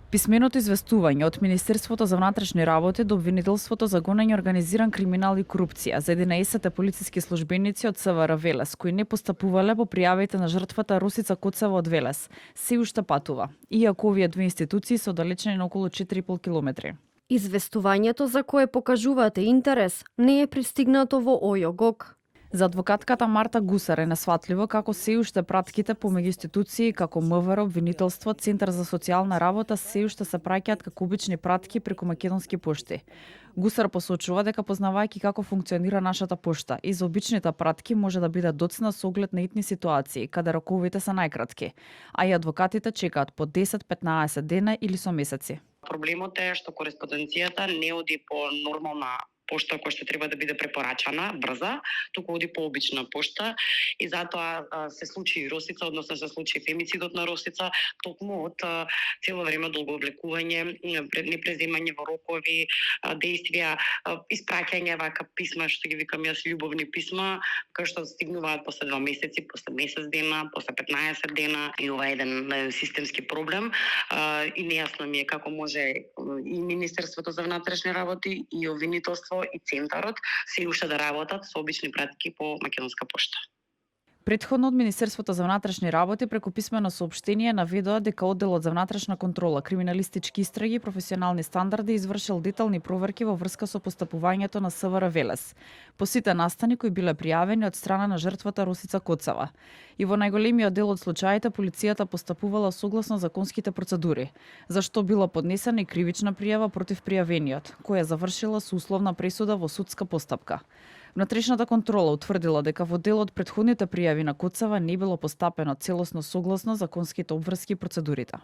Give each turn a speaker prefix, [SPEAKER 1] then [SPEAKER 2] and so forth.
[SPEAKER 1] Писменото известување од Министерството за внатрешни работи до обвинителството за гонење организиран криминал и корупција за 11 полициски службеници од СВР Велес, кои не постапувале по пријавите на жртвата Росица Коцева од Велес, се уште патува, иако овие две институции се оддалечени на околу 4,5 километри.
[SPEAKER 2] Известувањето за кое покажувате интерес не е пристигнато во ОЈО-ГОК.
[SPEAKER 1] За адвокатката Марта Гусар е несватливо како се уште пратките помеѓу институции како МВР, обвинителство, Центар за социјална работа се уште се праќаат како обични пратки преку македонски пошти. Гусар посочува дека познавајќи како функционира нашата пошта и за обичните пратки може да биде доцна со оглед на итни ситуации каде роковите се најкратки, а и адвокатите чекаат по 10-15 дена или со месеци.
[SPEAKER 3] Проблемот е што кореспонденцијата не оди по нормална пошта која што треба да биде препорачана, брза, туку оди по обична пошта и затоа се случи Росица, односно се случи фемицидот на Росица, токму од цело време долго облекување, непреземање во рокови, действија, испраќање вака писма, што ги викам јас љубовни писма, кои што стигнуваат после 2 месеци, после месец дена, после 15 дена, и ова е еден системски проблем и нејасно ми е како може и Министерството за внатрешни работи и обвинителство и центарот се уште да работат со обични пратки по македонска пошта.
[SPEAKER 1] Претходно од Министерството за внатрешни работи преку писмено соопштение наведоа дека одделот за внатрешна контрола, криминалистички истраги и професионални стандарди извршил детални проверки во врска со постапувањето на СВР Велес по сите настани кои биле пријавени од страна на жртвата Росица Коцева. И во најголемиот дел од случаите полицијата постапувала согласно законските процедури, за што била поднесена и кривична пријава против пријавениот, која завршила со условна пресуда во судска постапка. Внатрешната контрола утврдила дека во дел од претходните пријави на Коцева не било постапено целосно согласно законските обврски и процедурите.